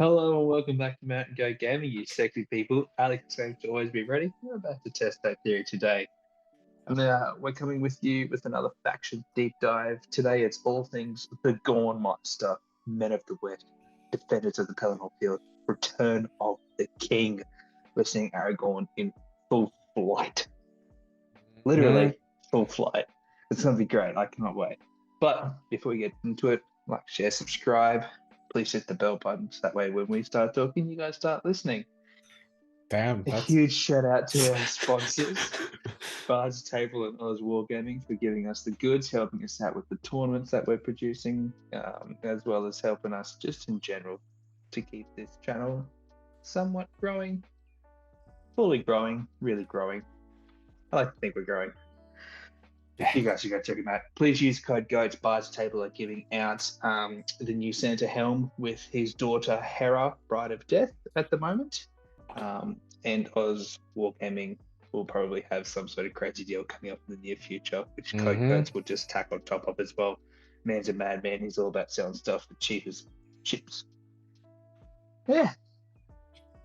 Hello and welcome back to Mountain Go Gaming, you sexy people. Alex seems to always be ready. We're about to test that theory today. And we're coming with you with another faction deep dive. Today it's all things the Gorn Monster, Men of the West, Defenders of the Pelennor Field, Return of the King. We're seeing Aragorn in full flight. Literally full flight. It's going to be great. I cannot wait. But before we get into it, like, share, subscribe. Please hit the bell button so that way when we start talking, you guys start listening. Damn, A huge shout out to our sponsors, Bards Table and Oz Wargaming, for giving us the goods, helping us out with the tournaments that we're producing, as well as helping us just in general to keep this channel somewhat growing, fully growing, really growing. I like to think we're growing. You guys should go check them out. Please use code GOATS. Bards Table are giving out the new Santa helm with his daughter Hera, Bride of Death, at the moment. And Oz Wargaming will probably have some sort of crazy deal coming up in the near future, which code GOATS will just tack on top of as well. Man's a madman. He's all about selling stuff for cheap as chips. Yeah.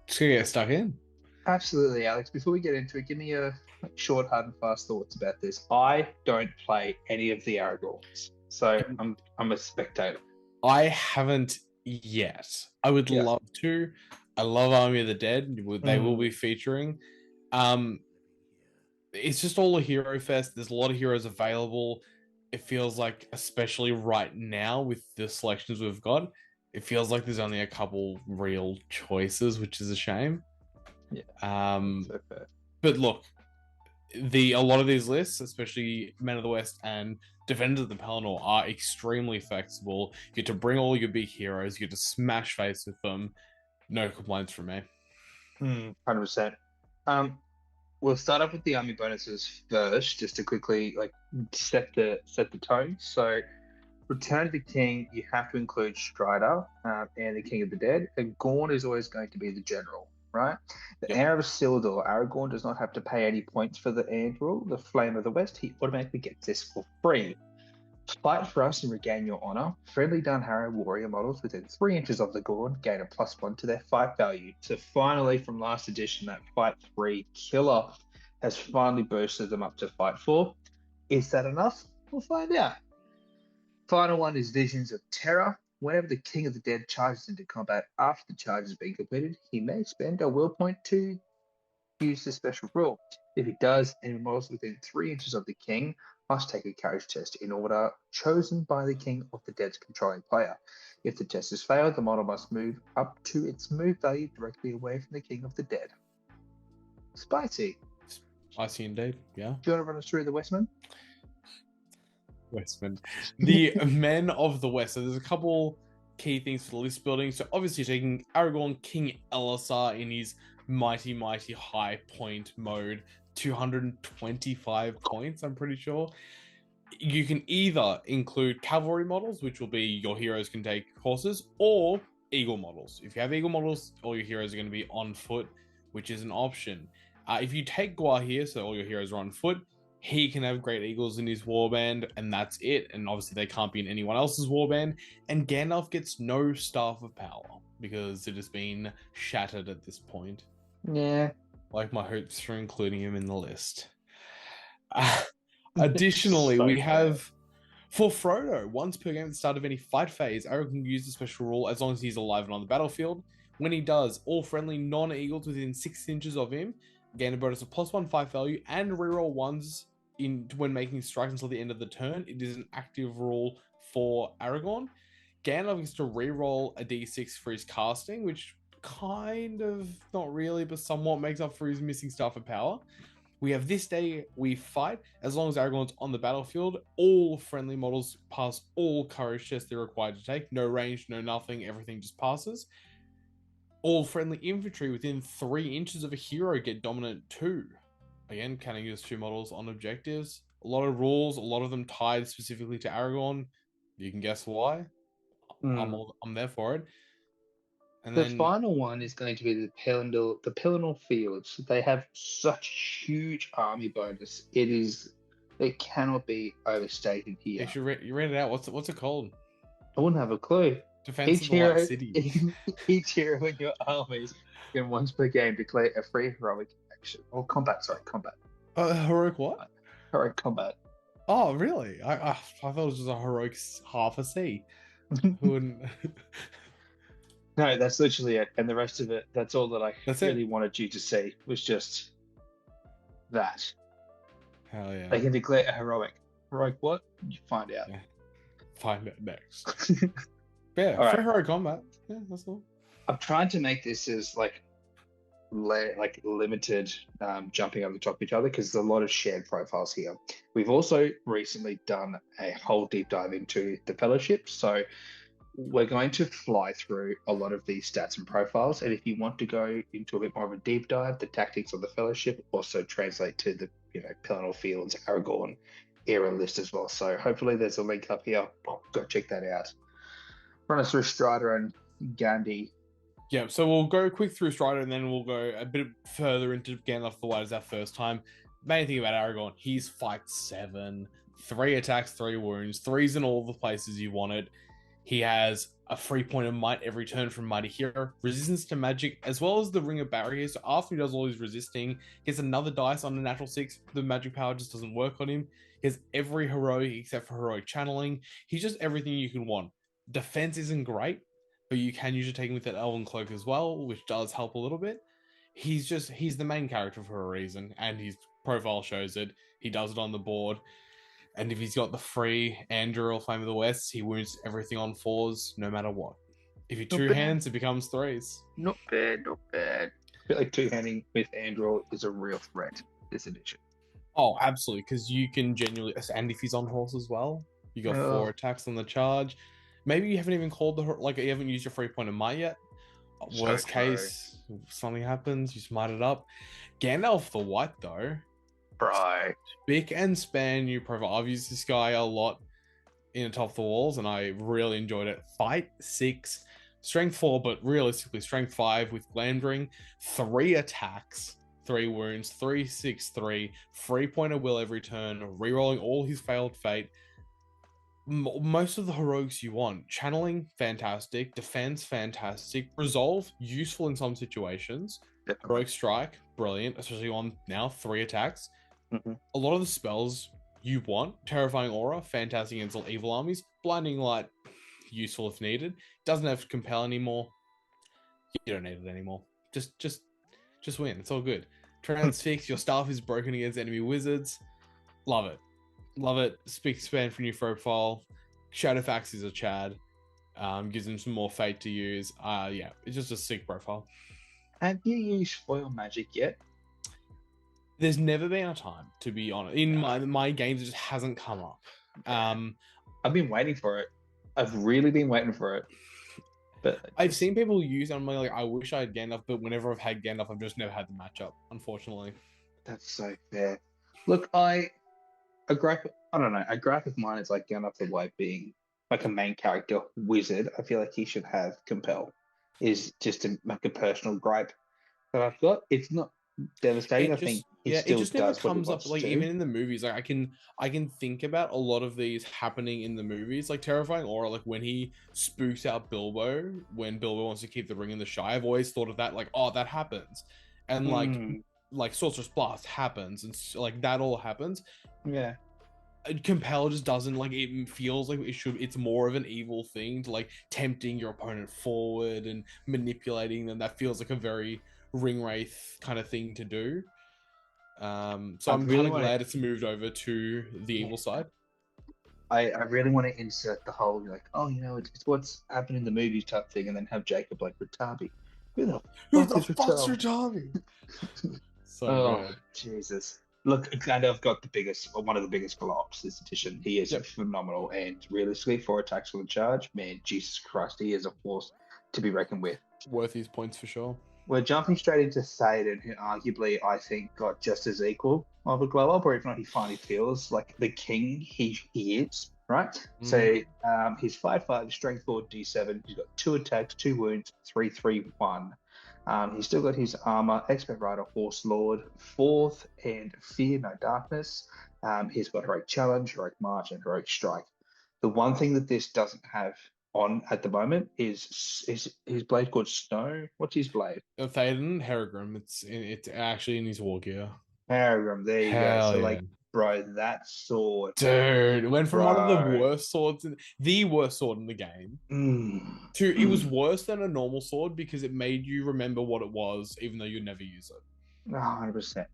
Just gonna get stuck in. Absolutely, Alex. Before we get into it, give me a short, hard, and fast thoughts about this. I don't play any of the Aragorns, so I'm a spectator. I haven't yet. I would love to. I love Army of the Dead. They will be featuring. It's just all a hero fest. There's a lot of heroes available. It feels like, especially right now with the selections we've got, it feels like there's only a couple real choices, which is a shame. Yeah. So fair. But look, a lot of these lists, especially Men of the West and Defenders of the Pelennor, are extremely flexible. You get to bring all your big heroes. You get to smash face with them. No complaints from me. 100%. We'll start off with the army bonuses first, just to quickly set the tone. So, Return of the King, you have to include Strider and the King of the Dead, and Gorn is always going to be the general. Right? The Heir of Isildur, Aragorn does not have to pay any points for the Anduril, the Flame of the West. He automatically gets this for free. Fight for us and regain your honor. Friendly Dunharrow warrior models within 3 inches of the Gorn gain a +1 to their fight value. So finally, from last edition, that Fight 3 killer has finally boosted them up to Fight 4. Is that enough? We'll find out. Final one is Visions of Terror. Whenever the King of the Dead charges into combat after the charge has been completed, he may spend a will point to use the special rule. If he does, any models within 3 inches of the King must take a courage test in order chosen by the King of the Dead's controlling player. If the test is failed, the model must move up to its move value directly away from the King of the Dead. Spicy. Spicy indeed, yeah. Do you want to run us through the Westman? The Men of the West. So there's a couple key things for the list building. So obviously taking Aragorn, King Elisar in his mighty high point mode, 225 points, I'm pretty sure. You can either include cavalry models, which will be your heroes can take horses, or eagle models. If you have eagle models, all your heroes are going to be on foot, which is an option. If you take Gwaihir, so all your heroes are on foot, he can have great eagles in his warband, and that's it. And obviously they can't be in anyone else's warband. And Gandalf gets no Staff of Power because it has been shattered at this point. Yeah. Like my hopes for including him in the list. Additionally, we have, for Frodo, once per game at the start of any fight phase, Aragorn can use the special rule as long as he's alive and on the battlefield. When he does, all friendly non-eagles within 6 inches of him gain a bonus of +1 fight value and reroll ones when making strikes until the end of the turn. It is an active rule for Aragorn. Gandalf gets to reroll a d6 for his casting, which kind of, not really, but somewhat makes up for his missing Staff of Power. We have This Day We Fight. As long as Aragorn's on the battlefield, all friendly models pass all courage tests they're required to take. No range, no nothing, everything just passes. All friendly infantry within 3 inches of a hero get dominant 2. Again, can I use 2 models on objectives? A lot of rules, a lot of them tied specifically to Aragorn. You can guess why. I'm there for it. And the final one is going to be the Pelennor Fields. They have such huge army bonus. It cannot be overstated here. You read it out. What's it called? I wouldn't have a clue. Defense of Each the White hero, City. each hero in your armies can once per game declare a free heroic action or combat. Sorry, combat. Heroic what? Heroic combat. Oh, really? I thought it was just a heroic half a C. Who wouldn't? No, that's literally it, and the rest of it. That's all that I That's really it. wanted you to see was just that. Hell yeah. They can declare a heroic. Heroic what? You find out. Yeah. Find out next. Yeah, All right. for heroic combat. Yeah, that's all. I'm trying to make this as like limited jumping over the top of each other because there's a lot of shared profiles here. We've also recently done a whole deep dive into the fellowship, so we're going to fly through a lot of these stats and profiles, and if you want to go into a bit more of a deep dive, the tactics of the fellowship also translate to the Pelennor Fields Aragorn era list as well. So hopefully there's a link up here. Go check that out. Run us through Strider and Gandhi. Yeah, so we'll go quick through Strider and then we'll go a bit further into Gandalf the White as our first time. Main thing about Aragorn, he's fight 7, 3 attacks, 3 wounds, 3's in all the places you want it. He has a 3-point of might every turn from Mighty Hero, resistance to magic, as well as the Ring of Barriers. So after he does all his resisting, he has another dice on a natural 6. The magic power just doesn't work on him. He has every heroic except for heroic channeling. He's just everything you can want. Defense isn't great, but you can usually take him with that Elven Cloak as well, which does help a little bit. He's the main character for a reason, and his profile shows it. He does it on the board. And if he's got the free Anduril Flame of the West, he wounds everything on 4s, no matter what. If you two hands, it becomes 3s. Not bad, not bad. I feel like two-handing with Anduril is a real threat this edition. Oh, absolutely, because you can genuinely... And if he's on horse as well, you got 4 attacks on the charge. Maybe you haven't even called you haven't used your 3-point of might yet. Worst case, something happens, you smite it up. Gandalf the White, though. Right. Spick and span new profile. I've used this guy a lot in Top of the Walls, and I really enjoyed it. Fight 6, strength 4, but realistically strength 5 with Glamdring, 3 attacks, 3 wounds, 3/6/3, 3-point of will every turn, rerolling all his failed fate. Most of the heroics you want. Channeling, fantastic. Defense, fantastic. Resolve, useful in some situations. Definitely. Heroic Strike, brilliant, especially on now 3 attacks. Mm-hmm. A lot of the spells you want. Terrifying Aura, fantastic against all evil armies. Blinding Light, useful if needed. Doesn't have to compel anymore. You don't need it anymore. Just win. It's all good. Transfix, your staff is broken against enemy wizards. Love it. Love it. Speak span for new profile. Shadowfax is a Chad. Gives him some more fate to use. Yeah, it's just a sick profile. Have you used foil magic yet? There's never been a time, to be honest. In my games, it just hasn't come up. I've been waiting for it. I've really been waiting for it. But I've seen people use it. I'm like, I wish I had Gandalf, but whenever I've had Gandalf, I've just never had the matchup, unfortunately. That's so fair. Look, a gripe of mine is like Gandalf the White being like a main character wizard. I feel like he should have compel. Is just like a personal gripe that I've got. It's not devastating. I think it just never comes up. Like even in the movies, like I can think about a lot of these happening in the movies, like Terrifying Aura, like when he spooks out Bilbo when Bilbo wants to keep the ring in the Shire. I've always thought of that, like, oh, that happens, and like Sorcerer's Blast happens, and like that all happens. Yeah. Compel just doesn't, like, it feels like it's more of an evil thing to like tempting your opponent forward and manipulating them. That feels like a very Ring Wraith kind of thing to do. So I'm kind of glad it's moved over to the evil side. I really want to insert the whole like, oh, it's what's happened in the movies type thing, and then have Jacob like Ratabi. Who the fuck's Ratabi? Good. Jesus. Look, Gandalf got one of the biggest flops this edition. He is phenomenal, and realistically, 4 attacks on the charge, man, Jesus Christ, he is a force to be reckoned with. Worth his points for sure. We're jumping straight into Théoden, who arguably I think got just as equal of a glow up, or if not, he finally feels like the king he is, right? So he's 5/5, strength 4, D7. He's got 2 attacks, 2 wounds, 3/3/1. He's still got his armor, expert rider, horse lord, 4th, and fear no darkness. He's got heroic challenge, heroic march, and heroic strike. The one thing that this doesn't have on at the moment is his blade called Snow? What's his blade? Théoden Herogrim. It's actually in his war gear. Paragram. There you go. Hell So yeah. like, bro, that sword, Dude, it went from one of the bro. worst swords, the worst sword in the game, to it was Mm. worse than a normal sword because it made you remember what it was, even though you'd never use it. 100%.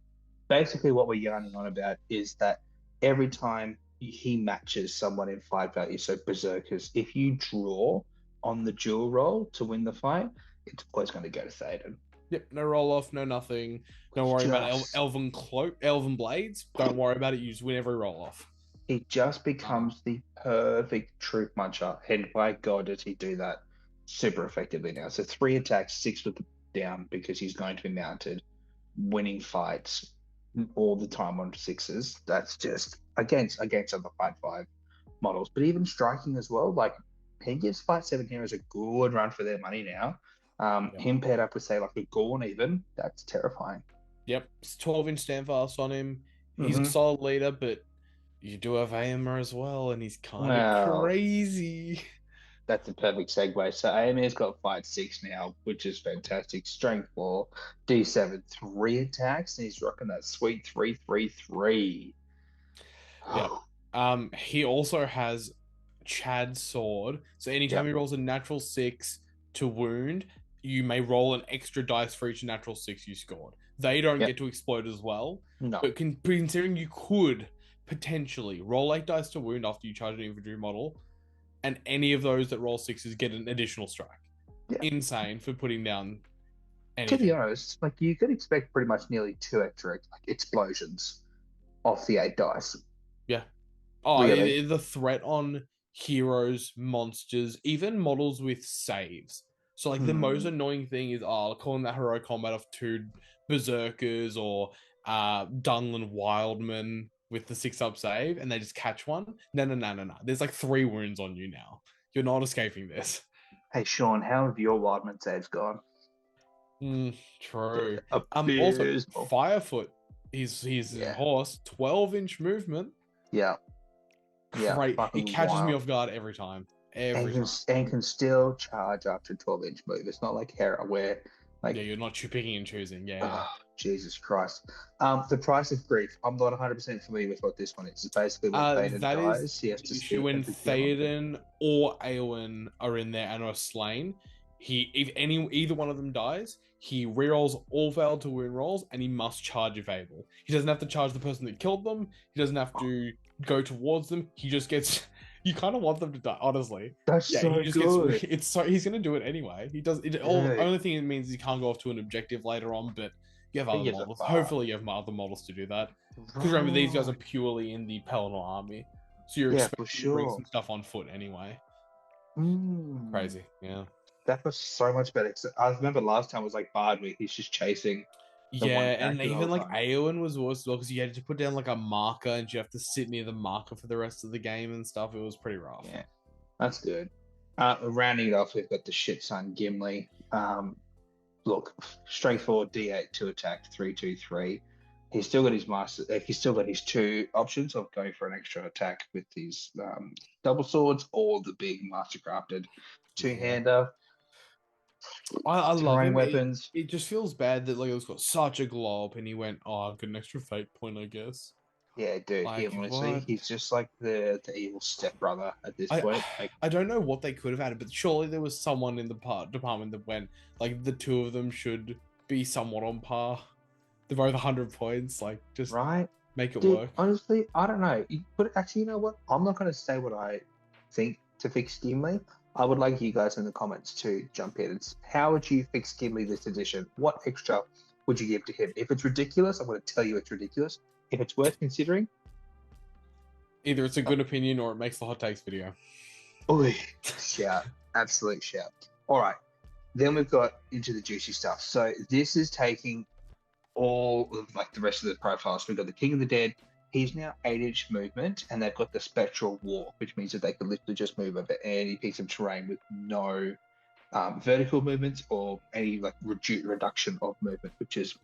Basically, what we're yarning on about is that every time he matches someone in fight value, so berserkers, if you draw on the dual roll to win the fight, it's always going to go to Théoden. Yep, no roll off, no nothing. Don't worry about Just elven cloak, elven blades. Don't worry about it. You just win every roll off. It just becomes the perfect troop muncher, and by God, does he do that super effectively now? So 3 attacks, 6 with the down because he's going to be mounted, winning fights all the time on 6s. That's just against other fight 5 models, but even striking as well. Like, he gives fight 7 heroes a good run for their money now. Yep. Him paired up with, say, like a Gorn, even, that's terrifying. Yep, it's 12-inch standfast on him. He's a Mm-hmm. solid leader, but you do have Aemir as well, and he's kind of Well, crazy. that's a perfect segue. So Amir's got fight 6 now, which is fantastic. Strength 4, D7, 3 attacks, and he's rocking that sweet 3-3-3. Yep. He also has Chad's sword. So anytime Yep. he rolls a natural 6 to wound, you may roll an extra dice for each natural 6 you scored. They don't Yep. get to explode as well. No. But considering you could potentially roll 8 dice to wound after you charge an infantry model, and any of those that roll 6s get an additional strike. Yeah. Insane for putting down To be honest, like, you could expect pretty much nearly 2 extra explosions off the 8 dice. Yeah. Oh, really? the threat on heroes, monsters, even models with saves. So, like, the most annoying thing is, calling that heroic combat of 2 berserkers or Dunlin Wildman with the 6-up save, and they just catch one. No. There's like 3 wounds on you now. You're not escaping this. Hey, Sean, how have your Wildman saves gone? True. Also, Abysmal. Firefoot, his horse, 12-inch movement. Yeah. Yeah. Great. It Fucking catches me wild. off guard every time. And can still charge up to 12-inch move. It's not like Hera where, like, Yeah, you're not picking and choosing. Yeah. oh, Jesus Christ. The price of grief. I'm not 100% familiar with what this one is. It's basically when Théoden that dies, is he has to the speak issue when at the kill. Théoden or Eowyn are in there and are slain. If either one of them dies, he rerolls all failed to wound rolls, and he must charge if able. He doesn't have to charge the person that killed them. He doesn't have to go towards them. He just gets. You kind of want them to die, honestly. That's so he just good. he's gonna do it anyway. He does it. Only thing it means is he can't go off to an objective later on, but you have other models. Hopefully, you have other models to do that. Because remember, these guys are purely in the Pelennor army, so you're expected to bring some stuff on foot anyway. Crazy, yeah. That was so much better. I remember last time was like Bardwick. He's just chasing. Yeah, and even like Eowyn was worse as well because you had to put down like a marker and you have to sit near the marker for the rest of the game and stuff. It was pretty rough. Yeah, that's good. Rounding it off, we've got the shit son Gimli. Look, strength 4, D8, 2 attack, 3-2-3. He's still got his master. He's still got his 2 options of going for an extra attack with these double swords or the big master crafted 2-hander. I love him. Weapons. It just feels bad that Leo's got such a glob and he went, I've got an extra fate point, I guess. Yeah, dude. Like, honestly, he's just like the evil stepbrother at this point. I don't know what they could have added, but surely there was someone in the department that went, like, the 2 of them should be somewhat on par. They're both 100 points. Like, just make it work. Honestly, I don't know. But actually, you know what? I'm not going to say what I think to fix Gimli. I would like you guys in the comments to jump in. How would you fix Gimli this edition? What extra would you give to him? If it's ridiculous, I'm going to tell you it's ridiculous. If it's worth considering, either it's a good opinion or it makes the hot takes video. Oi, shout. Absolute shout. All right. Then we've got into the juicy stuff. So this is taking all of like the rest of the profiles. We've got the King of the Dead. He's now 8-inch movement, and they've got the Spectral Walk, which means that they can literally just move over any piece of terrain with no vertical movements or any like reduction of movement, which is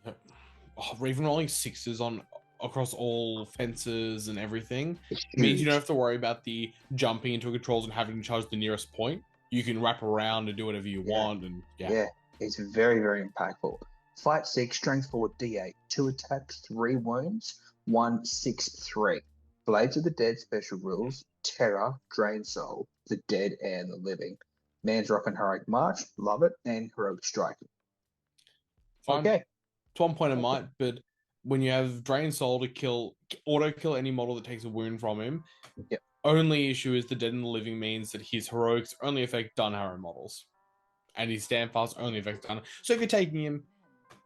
even rolling 6s on across all fences and everything. It means you don't have to worry about the jumping into controls and having to charge the nearest point. you can wrap around and do whatever you want. And Yeah, it's very, very impactful. Fight 6, Strength 4, D8, 2 attacks, 3 wounds, 1, 6, 3. Blades of the Dead special rules, Terror, Drain Soul, the Dead and the Living. Man's Rock and Heroic March, love it, and Heroic Striking. Fine. Okay. It's 1 point of might, but when you have Drain Soul to auto kill any model that takes a wound from him, only issue is the Dead and the Living means that his heroics only affect Dun Harrow models, and his Standfast only affects Dun. So if you're taking him,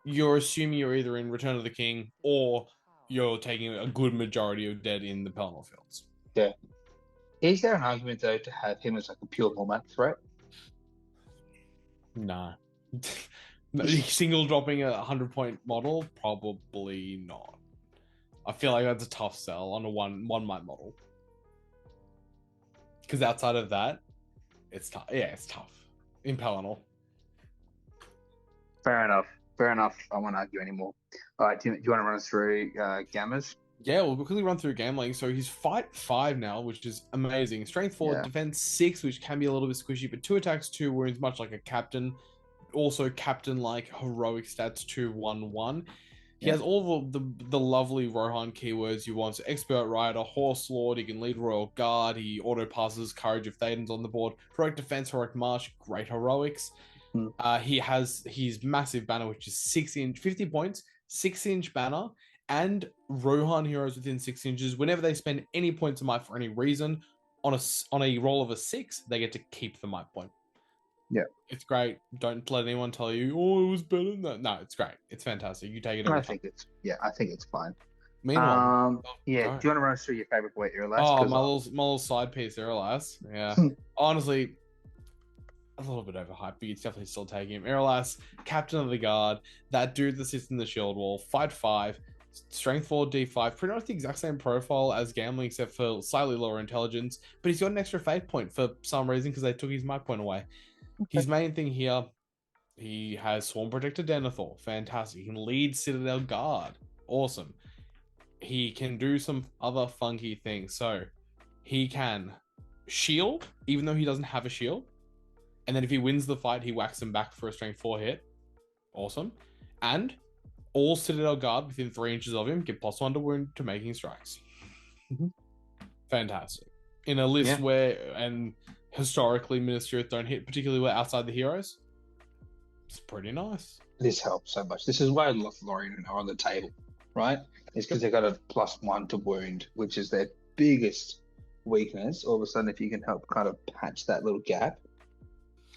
you're assuming you're either in Return of the King or you're taking a good majority of Dead in the Pelennor fields. Yeah. Is there an argument though to have him as like a pure format threat? No. Single dropping a 100-point model? Probably not. I feel like that's a tough sell on a one might model. Because outside of that, it's tough. Yeah, it's tough. In Pelennor. Fair enough. I won't argue anymore. All right, do you want to run us through Gammas? Yeah, we'll quickly run through game length. So he's fight 5 now, which is amazing. Strength 4, defense 6, which can be a little bit squishy, but 2 attacks, 2 wounds, much like a captain. Also captain-like heroic stats, 2, 1, 1. He has all the lovely Rohan keywords you want. So Expert Rider, Horse Lord, he can lead Royal Guard, he auto-passes Courage of Thaden's on the board, Heroic Defense, Heroic March, great heroics. He has his massive banner, which is 6-inch, 50 points, 6-inch banner, and Rohan heroes within 6 inches. Whenever they spend any points of might for any reason, on a roll of a 6, they get to keep the might point. Yeah, it's great. Don't let anyone tell you, oh, it was better than that. No, it's great. It's fantastic. You take it. I think it's fine. Meanwhile, do you want to run us through your favorite boy, Irelas? Oh, my little side piece, Irelas. Yeah, honestly, a little bit overhyped, but you'd definitely still take him. Irelas, Captain of the Guard, that dude that sits in the shield wall, fight 5, Strength 4, D5, pretty much the exact same profile as Gambling, except for slightly lower intelligence, but he's got an extra fate point for some reason because they took his might point away. His main thing here, he has Swarm Protector Denethor, fantastic. He can lead Citadel Guard, awesome. He can do some other funky things, so he can shield, even though he doesn't have a shield, and then if he wins the fight, he whacks him back for a Strength 4 hit, awesome. And all Citadel Guard within 3 inches of him get +1 to wound to making strikes. Fantastic. In a list where, and historically, Ministry of Earth don't hit, particularly where outside the heroes, it's pretty nice. This helps so much. This is why Lothlorien are on the table, right? It's because they've got a +1 to wound, which is their biggest weakness. All of a sudden, if you can help kind of patch that little gap,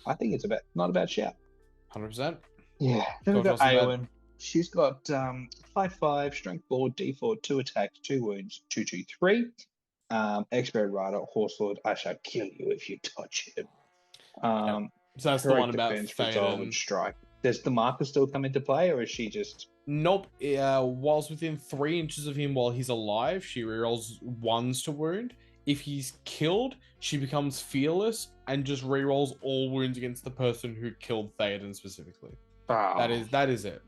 I think it's not a bad shout. 100%. Yeah. Then we've got Eowyn. She's got 5/5, Strength 4, D4, 2 attacks, 2 wounds, 2, 2, 3. Expert Rider, Horse Lord, I shall kill you if you touch him. So that's the one about Thaden. Strike. Does the marker still come into play, or is she just... Nope. Whilst within 3 inches of him while he's alive, she rerolls 1s to wound. If he's killed, she becomes fearless and just rerolls all wounds against the person who killed Thaden specifically. That is it.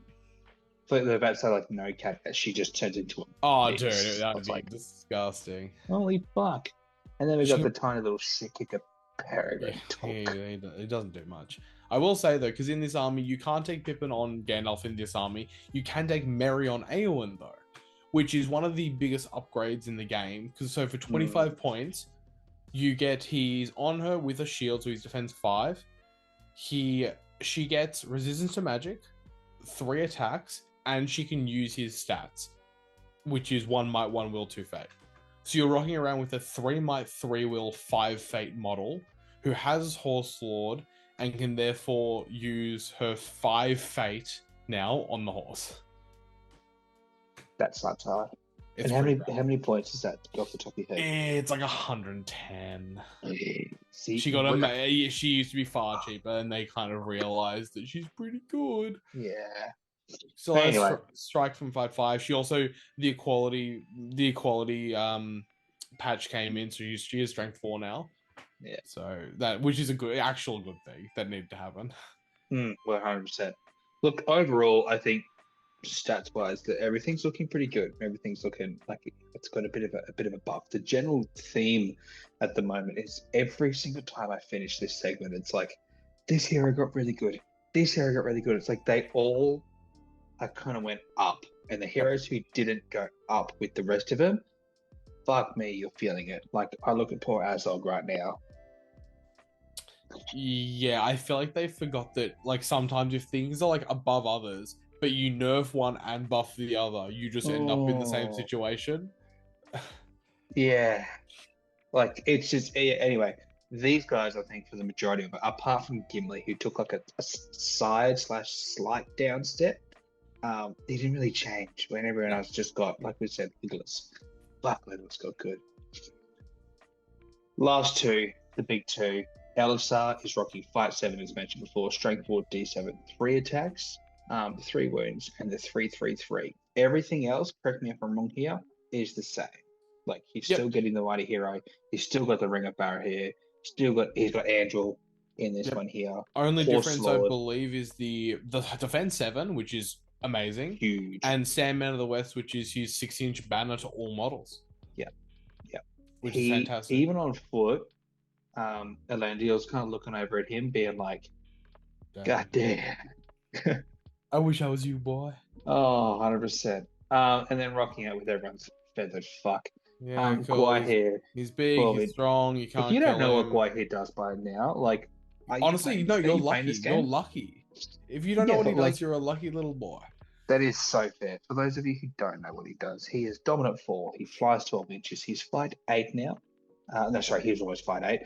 They're about to say like no cat, that she just turns into a... Oh, dude, that would be disgusting. Holy fuck. And then we've got the tiny little shit kicker Peregrine. He doesn't do much. I will say though, because in this army, you can't take Pippin on Gandalf in this army. You can take Merry on Eowyn though, which is one of the biggest upgrades in the game. Because so for 25 points, you get he's on her with a shield, so he's defense 5. She gets resistance to magic, 3 attacks, and she can use his stats, which is 1 might, 1 will, 2 fate. So you're rocking around with a 3 might, 3 will, 5 fate model who has Horse Lord and can therefore use her 5 fate now on the horse. That slaps hard. And how many points is that off the top of your head? It's like 110. See, she used to be far cheaper, and they kind of realized that she's pretty good. Yeah. So anyway, strike from 5/5. She also the equality patch came in, so she is strength 4 now. Yeah. So that, which is a actual good thing that needed to happen. 100%. Look, overall, I think stats wise that everything's looking pretty good. Everything's looking like it's got a bit of a buff. The general theme at the moment is every single time I finish this segment, it's like this hero got really good. This hero got really good. It's like they all kind of went up, and the heroes who didn't go up with the rest of them, fuck me, you're feeling it. Like I look at poor Azog right now. Yeah, I feel like they forgot that, like, sometimes if things are, like, above others, but you nerf one and buff the other, you just end up in the same situation. Yeah. Like, it's just... Anyway, these guys, I think, for the majority of it, apart from Gimli, who took, like, a side/slight down step, he didn't really change when everyone else just got, like we said, Legolas. Fuck, Legolas got good. Last two, the big two. Elisar is rocking Fight 7, as mentioned before, Strength 4, D7, 3 attacks, 3 wounds, and the 3/3/3. Everything else, correct me if I'm wrong here, is the same. Like, he's still getting the Mighty Hero, he's still got the Ring of Barahir, he's got Andril in this one here. Only Horse difference, Lord, I believe, is the Defense 7, which is amazing. huge. And Sandman of the West, which is his 6-inch banner to all models. Yeah. Which is fantastic. Even on foot, Elendil's kind of looking over at him, being like, God damn. I wish I was you, boy. Oh, 100%. And then rocking out with everyone's feathered fuck. Yeah, Gwaihir. He's big, he's strong, you can't If you don't know him. what Gwaihir does by now, like... Honestly, no, you're lucky. You're lucky. If you don't know what he does, you're a lucky little boy. That is so fair. For those of you who don't know what he does, he is Dominant 4. He flies 12 inches. He's Fight 8 now. No, sorry, he was almost Fight 8.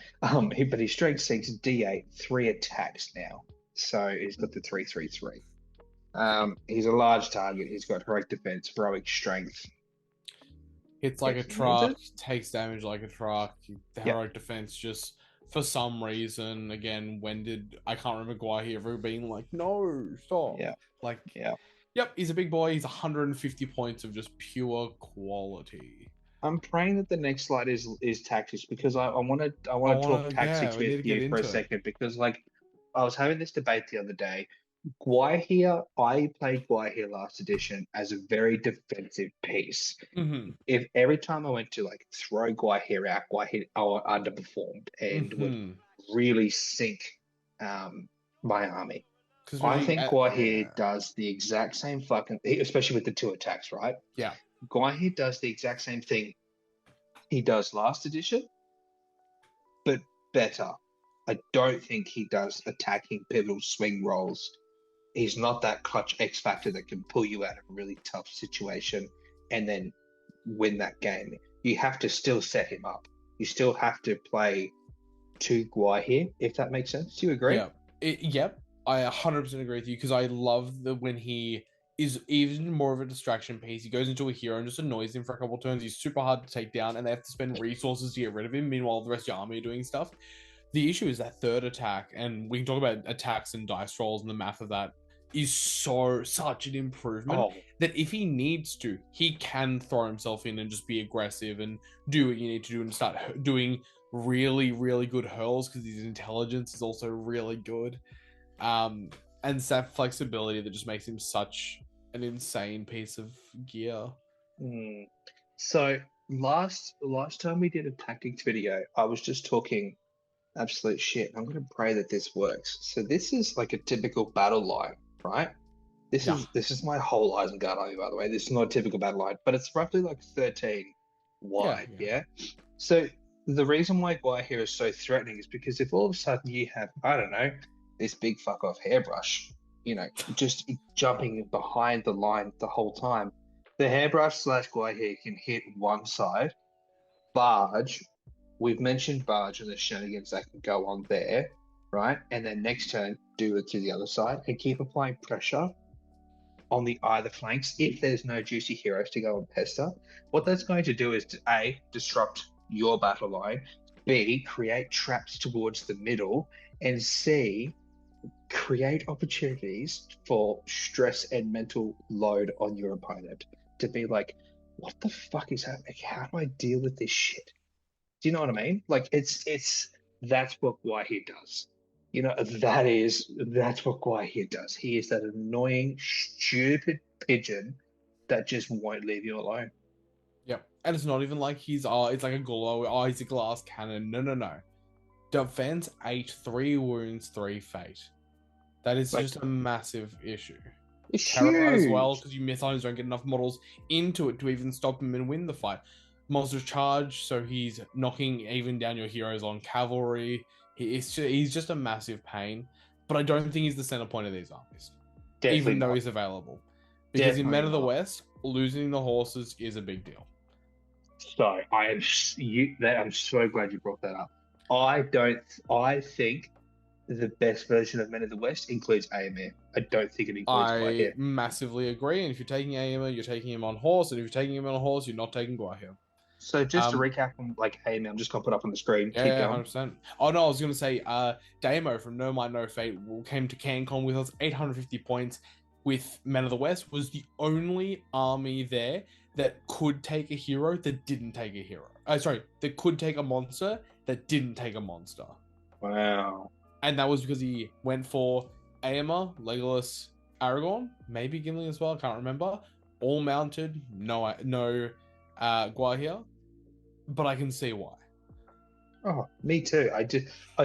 But his Strength 6, D8, 3 attacks now. So he's got the 3/3/3. He's a large target. He's got Heroic Defense, Heroic Strength. Hits like a truck, takes damage like a truck. The Heroic Defense just... For some reason, again, I can't remember Gwaihir ever being like, no, stop. Yep, he's a big boy. He's 150 points of just pure quality. I'm praying that the next slide is tactics, because I want to talk tactics with you for a second, because like I was having this debate the other day. Gwaihir, I played Gwaihir last edition as a very defensive piece. Mm-hmm. If every time I went to like throw Gwaihir out, Gwaihir underperformed and would really sink my army. I think Gwaihir does the exact same fucking, especially with the 2 attacks, right? Yeah. Gwaihir does the exact same thing he does last edition, but better. I don't think he does attacking pivotal swing rolls. He's not that clutch X factor that can pull you out of a really tough situation and then win that game. You have to still set him up. You still have to play to Gwaihir, if that makes sense. Do you agree? Yep. I 100% agree with you, because I love when he is even more of a distraction piece. He goes into a hero and just annoys him for a couple of turns. He's super hard to take down, and they have to spend resources to get rid of him. Meanwhile, the rest of your army are doing stuff. The issue is that third attack, and we can talk about attacks and dice rolls and the math of that, is such an improvement that if he needs to, he can throw himself in and just be aggressive and do what you need to do and start doing really, really good hurls, because his intelligence is also really good. And it's that flexibility that just makes him such an insane piece of gear. So last time we did a tactics video, I was just talking absolute shit. I'm going to pray that this works. So this is like a typical battle line, right? This is my whole Isengard army, by the way. This is not a typical battle line, but it's roughly like 13 wide, yeah? So the reason why Gwaihir is so threatening is because if all of a sudden you have, I don't know, this big fuck off hairbrush, just jumping behind the line the whole time, the hairbrush / Gwaihir can hit one side. Barge, we've mentioned Barge and the shenanigans that can go on there, right? And then next turn, do it to the other side and keep applying pressure on the either flanks if there's no juicy heroes to go and pester. What that's going to do is to A, disrupt your battle line, B, create traps towards the middle, and C, create opportunities for stress and mental load on your opponent to be like, what the fuck is happening? How do I deal with this shit? Do you know what I mean? Like, that's what Gwaihir does. That's what Gwaihir does. He is that annoying, stupid pigeon that just won't leave you alone. Yep. And it's not even like it's like a glow, he's a glass cannon. No. Defense 8, 3 wounds, 3 fate. That is Like, just a massive issue. it's Terror as well, huge. because you Mythons don't get enough models into it to even stop him and win the fight. Monsters charge, so he's knocking even down your heroes on cavalry. He's just a massive pain. But I don't think he's the center point of these armies, Definitely even though not. he's available. Because in Definitely Men of the not. West, losing the horses is a big deal. So I'm so glad you brought that up. I think the best version of Men of the West includes Aemir. I don't think it includes I Gwaihir. massively agree. And if you're taking Aemir, you're taking him on horse. And if you're taking him on a horse, you're not taking Gwaihir. So just to recap on like Aemir, I'm just gonna put up on the screen. Keep Yeah, going. 100%. Oh no, I was gonna say, Damo from No Might No Fate came to CanCon with us, 850 points with Men of the West, was the only army there that could take a hero that didn't take a hero. That could take a monster that didn't take a monster. Wow. And that was because he went for Aemir, Legolas, Aragorn, maybe Gimli as well, I can't remember. All mounted, no Gwaihir. But I can see why. Oh, me too. I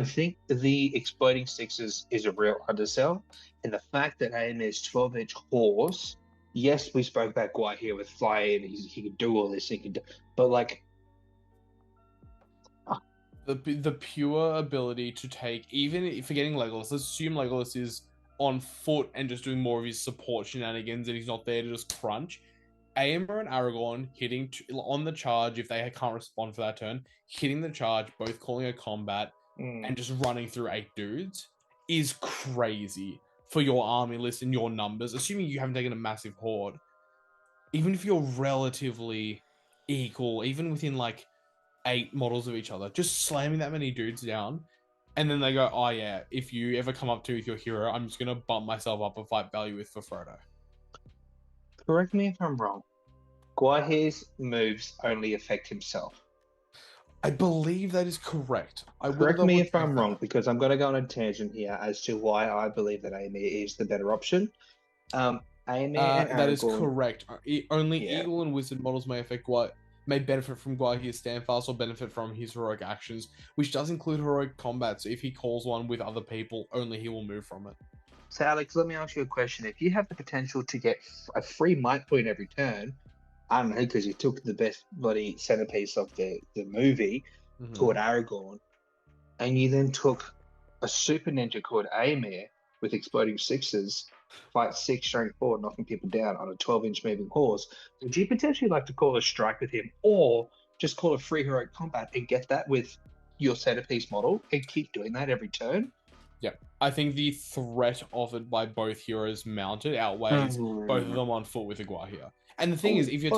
think the exploding sixes is a real undersell, and the fact that Aemir's 12-inch horse. Yes, we spoke about Gwaihir with flying. He could do all this. But like the pure ability to take, even forgetting Legolas, let's assume Legolas is on foot and just doing more of his support shenanigans and he's not there to just crunch. Aemir and Aragorn hitting on the charge if they can't respond for that turn, hitting the charge, both calling a combat and just running through 8 dudes is crazy for your army list and your numbers, assuming you haven't taken a massive horde. Even if you're relatively equal, even within like 8 models of each other, just slamming that many dudes down, and then they go, oh yeah, if you ever come up to with your hero, I'm just gonna bump myself up a fight value with for Frodo. correct me if I'm wrong. Gwaihir's moves only affect himself. I believe that is correct. Correct me if I'm wrong, because I'm going to go on a tangent here as to why I believe that Aemir is the better option. Aemir and Aragorn, that is correct. Only Yeah. Eagle and Wizard models may benefit from Gwaihir's standfast or benefit from his heroic actions, which does include heroic combat. So if he calls one with other people, only he will move from it. So Alex, let me ask you a question. If you have the potential to get a free might point every turn, I don't know, because you took the best bloody centerpiece of the movie called Aragorn, and you then took a super ninja called Aemir with exploding sixes, fight 6 strength 4, knocking people down on a 12-inch moving horse, would you potentially like to call a strike with him, or just call a free heroic combat and get that with your centerpiece model and keep doing that every turn? Yeah, I think the threat offered by both heroes mounted outweighs both of them on foot with a Gwaihir. And the thing is, if you're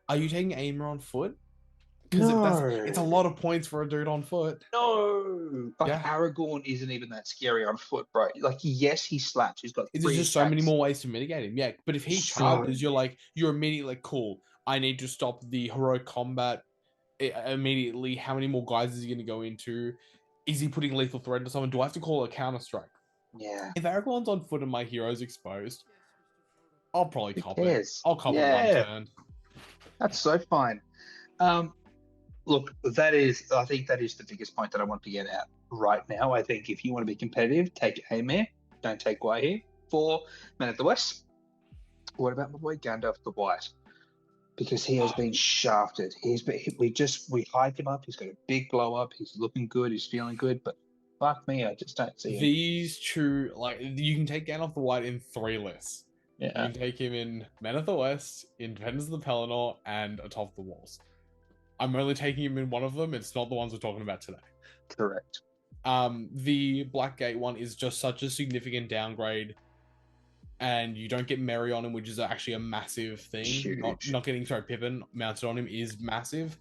are you taking Aemir on foot? Because it's a lot of points for a dude on foot. No, like Yeah. Aragorn isn't even that scary on foot, bro. Like, yes, he slaps. He's got. There's just so many more ways to mitigate him. Yeah, but if he charges, you're immediately like, cool. I need to stop the heroic combat immediately. How many more guys is he going to go into? Is he putting lethal threat to someone? Do I have to call a counter strike? Yeah. If Aragorn's on foot and my hero's exposed, I'll probably cop it. I'll cop it one turn. That's so fine. Look, I think that is the biggest point that I want to get at right now. I think if you want to be competitive, take Aemir, don't take Gwaihir. For Men of the West, what about my boy Gandalf the White? Because he has been shafted. We hyped him up. He's got a big blow up. He's looking good. He's feeling good. But fuck me, I just don't see him. These two, like, you can take Gandalf the White in 3 lists. Yeah. You can take him in Men of the West, in Defenders of the Pelennor, and Atop the Walls. I'm only taking him in one of them. It's not the ones we're talking about today. Correct. The Blackgate one is just such a significant downgrade, and you don't get Merry on him, which is actually a massive thing. Not getting Pippin mounted on him is massive,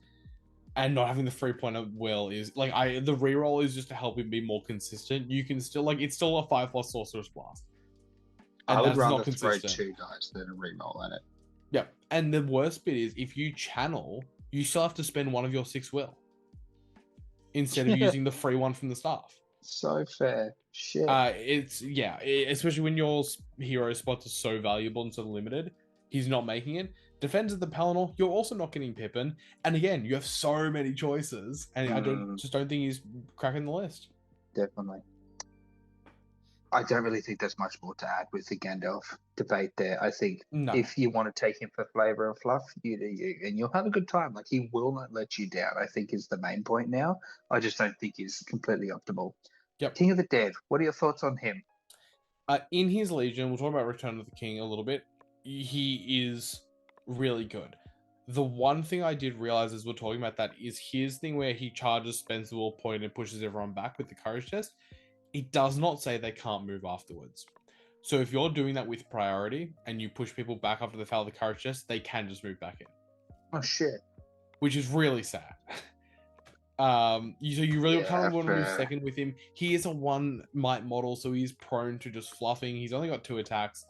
and not having the 3-point will is like the reroll is just to help him be more consistent. You can still it's still a 5+ Sorcerer's Blast. And I would rather throw 2 guys than a reroll at it. Yep. And the worst bit is if you channel, you still have to spend one of your 6 will instead of using the free one from the staff. So fair. Shit. Especially when your hero spots are so valuable and so limited, he's not making it. Defense of the Pelennor, you're also not getting Pippin, and again, you have so many choices, and I don't think he's cracking the list. Definitely. I don't really think there's much more to add with the Gandalf debate there. I think if you want to take him for flavor and fluff, you do you, and you'll have a good time. Like, he will not let you down, I think, is the main point now. I just don't think he's completely optimal. Yep. King of the Dead, what are your thoughts on him? In his Legion, we'll talk about Return of the King a little bit. He is really good. The one thing I did realize as we're talking about that is his thing where he charges, spends the will point, and pushes everyone back with the courage test. It does not say they can't move afterwards. So if you're doing that with priority and you push people back after they fail the courage test, they can just move back in. Oh, shit. Which is really sad. So you really kind of want to move second with him. He is a 1 might model, so he's prone to just fluffing. He's only got 2 attacks.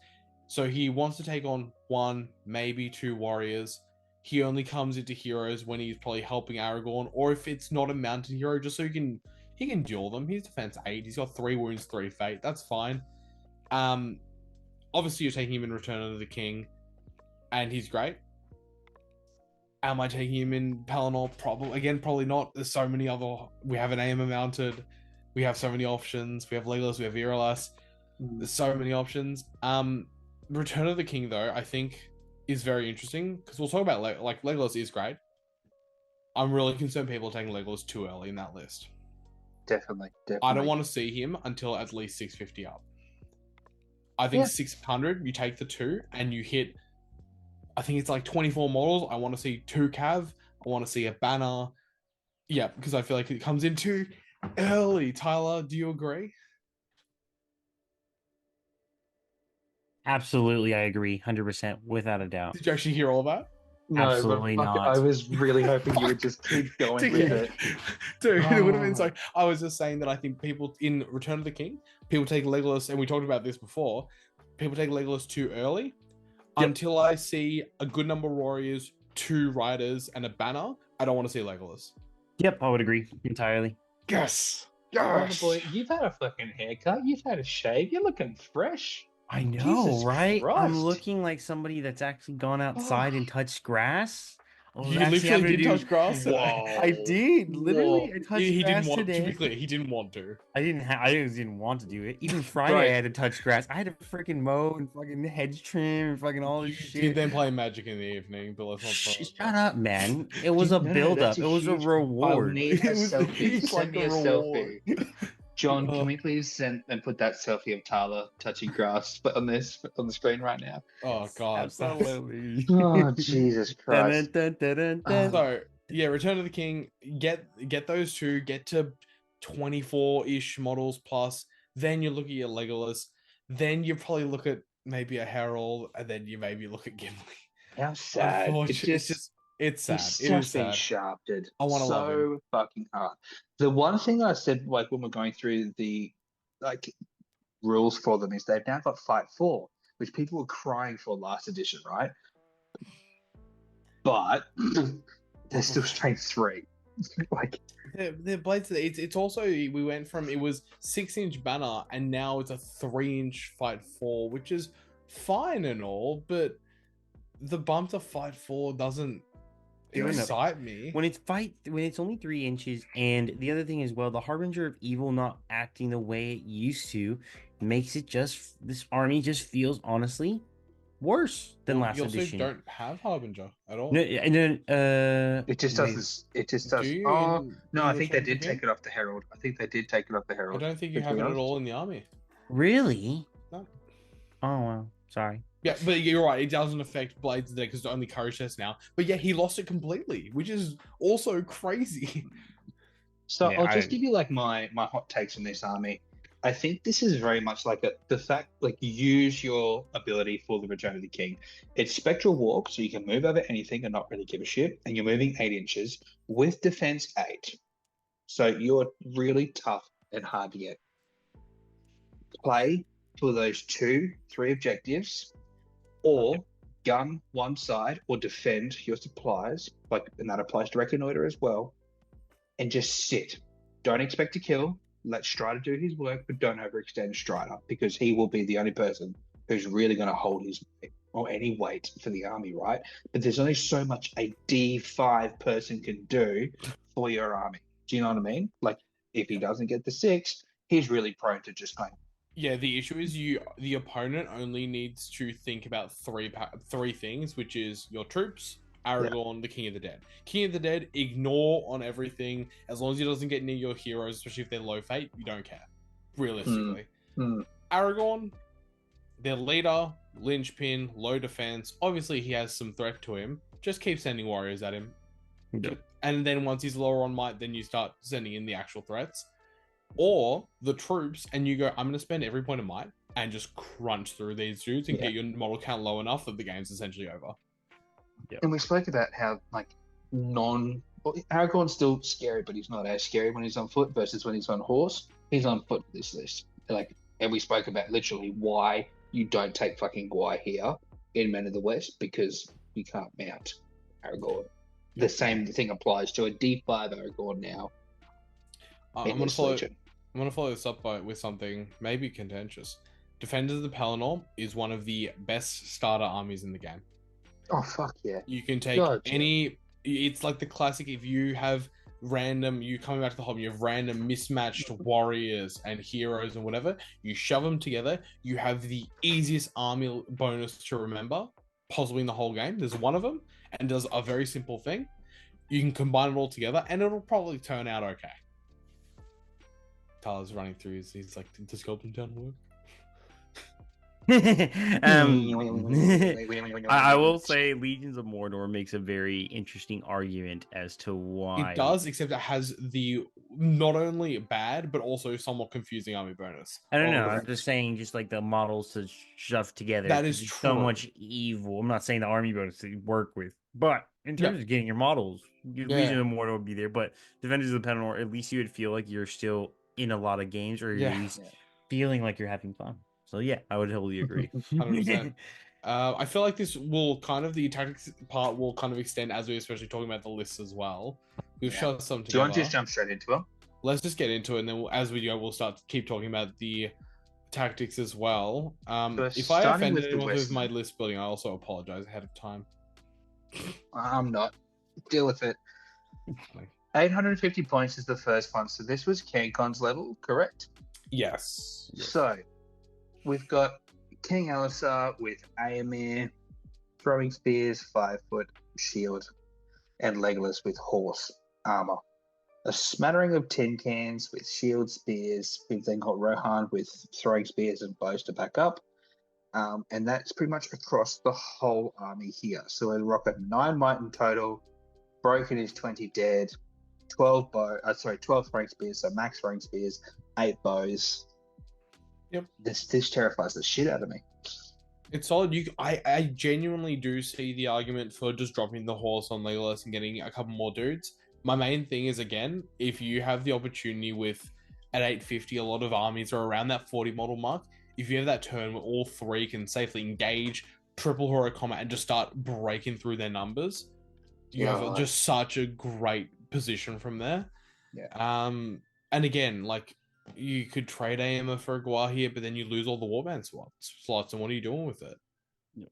So he wants to take on 1, maybe 2 warriors. He only comes into heroes when he's probably helping Aragorn, or if it's not a mounted hero, just so he can duel them. He's defense 8. He's got 3 wounds, 3 fate. That's fine. Obviously you're taking him in Return of the King, and he's great. Am I taking him in Pelennor? Probably not. There's so many other. We have an Aemma mounted. We have so many options. We have Legolas. We have Irolas. There's so many options. Return of the King, though, I think is very interesting because we'll talk about Legolas is great. I'm really concerned people are taking Legolas too early in that list. Definitely. I don't want to see him until at least 650 up. I think 600, you take the 2 and you hit, I think it's like 24 models. I want to see 2 Cav. I want to see a banner. Yeah, because I feel like it comes in too early. Tyler, do you agree? Absolutely, I agree. 100%, without a doubt. Did you actually hear all that? No, absolutely not. I was really hoping you would just keep going with it. Dude, it would have been so. I was just saying that I think people in Return of the King, people take Legolas, and we talked about this before, people take Legolas too early. Yep. Until I see a good number of warriors, 2 riders, and a banner, I don't want to see Legolas. Yep, I would agree entirely. Yes! Oh, boy, you've had a fucking haircut. You've had a shave. You're looking fresh. I know, Jesus right? Christ. I'm looking like somebody that's actually gone outside and touched grass. You literally did touch grass? Whoa. I did. Literally, I touched grass today. To be clear, he didn't want to. I didn't want to do it. Even Friday, I had to touch grass. I had to freaking mow and fucking hedge trim and fucking all this shit. You then play Magic in the evening, but let's not shut up, man. It was a build-up. It was a reward. I need a selfie. Send me a selfie. John, can we please send and put that selfie of Tyler touching grass on the screen right now? Oh God, absolutely. Oh Jesus Christ! So yeah, Return of the King. Get those 2. Get to 24-ish models plus. Then you look at your Legolas. Then you probably look at maybe a Herald, and then you maybe look at Gimli. How sad! It's sad. It is sad. Shafted. I want to love him. Fucking hard. The one thing I said, like when we're going through the rules for them, is they've now got Fight 4, which people were crying for last edition, right? But they're still Strength 3. Like they're blades. It's also, we went from, it was 6-inch banner and now it's a 3-inch Fight 4, which is fine and all, but the bump to Fight 4 doesn't excite me. When it's only 3 inches, and the other thing is, well, the Harbinger of Evil not acting the way it used to makes it this army just feels honestly worse than last edition. You also don't have Harbinger at all. No, and then it just does. Oh no, I think they did take it off the Herald. I don't think you have it at all in the army. Really? No. Oh well, sorry. Yeah, but you're right. It doesn't affect Blades there because it's only courage test now. But yeah, he lost it completely, which is also crazy. So yeah, I'll just give you like my hot takes on this army. I think this is very much like the fact, like, use your ability for the Return of the King. It's Spectral Walk, so you can move over anything and not really give a shit, and you're moving 8 inches with defense 8. So you're really tough and hard to get. Play for those 2-3 objectives, or gun one side, or defend your supplies, and that applies to Reconnoiter as well, and just sit. Don't expect to kill. let Strider do his work, but don't overextend Strider, because he will be the only person who's really going to hold his weight or any weight for the army, right? But there's only so much a D5 person can do for your army. Do you know what I mean? Like, if he doesn't get the 6, he's really prone to just kind of... Yeah, the issue is the opponent only needs to think about three things, which is your troops, Aragorn, the King of the Dead. King of the Dead, ignore on everything. As long as he doesn't get near your heroes, especially if they're low fate, you don't care. Realistically. Aragorn, their leader, linchpin, low defense. Obviously, he has some threat to him. Just keep sending warriors at him. Yep. And then once he's lower on might, then you start sending in the actual threats. Or the troops, and you go, I'm going to spend every point of might and just crunch through these dudes and get your model count low enough that the game's essentially over. Yep. And we spoke about how, like, Aragorn's still scary, but he's not as scary when he's on foot versus when he's on horse. He's on foot this list. Like, and we spoke about literally why you don't take fucking Gwaihir in Men of the West, because you can't mount Aragorn. The same thing applies to a D5 Aragorn now. I'm going to follow this up with something maybe contentious. Defenders of the Pelennor is one of the best starter armies in the game. Oh, fuck yeah. You can take any... It's like the classic, if you have you coming back to the hobby, you have random mismatched warriors and heroes and whatever, you shove them together, you have the easiest army bonus to remember, possibly in the whole game. There's one of them, and does a very simple thing. You can combine it all together, and it'll probably turn out okay. Tyler's running through he's like, did the sculpting town work? I will say Legions of Mordor makes a very interesting argument as to why it does, except it has the not only bad but also somewhat confusing army bonus. I don't know. I'm just saying, just like the models to shove together. That is so much evil. I'm not saying the army bonus to work with, but in terms of getting your models, Legion of Mordor would be there. But Defenders of the Pelennor, at least you would feel like you're still in a lot of games, or you're at least feeling like you're having fun. So yeah, I would totally agree. 100%. I feel like this will the tactics part will kind of extend as we especially talking about the lists as well. We've shot some together. Do you want to just jump straight into them? Let's just get into it, and then as we go, we'll start to keep talking about the tactics as well. If I offended anyone with my list building, I also apologize ahead of time. I'm not. Deal with it. 850 points is the first one. So this was KingCon's level, correct? Yes. So we've got King Elisar with Aemir, throwing spears, 5-foot shield, and Legolas with horse armor. A smattering of tin cans with shield spears. We've then got Rohan with throwing spears and bows to back up. And that's pretty much across the whole army here. So we're rocking 9 might in total. Broken is 20 dead. 12 throwing spears, so max throwing spears, 8 bows. Yep. This terrifies the shit out of me. It's solid. I genuinely do see the argument for just dropping the horse on Legolas and getting a couple more dudes. My main thing is, again, if you have the opportunity at 850, a lot of armies are around that 40 model mark. If you have that turn where all 3 can safely engage, triple hero combat, and just start breaking through their numbers, you have just such a great position from there. Yeah. And again, like, you could trade Aemir for a Gwaihir, but then you lose all the warband slots, and what are you doing with it? Yeah.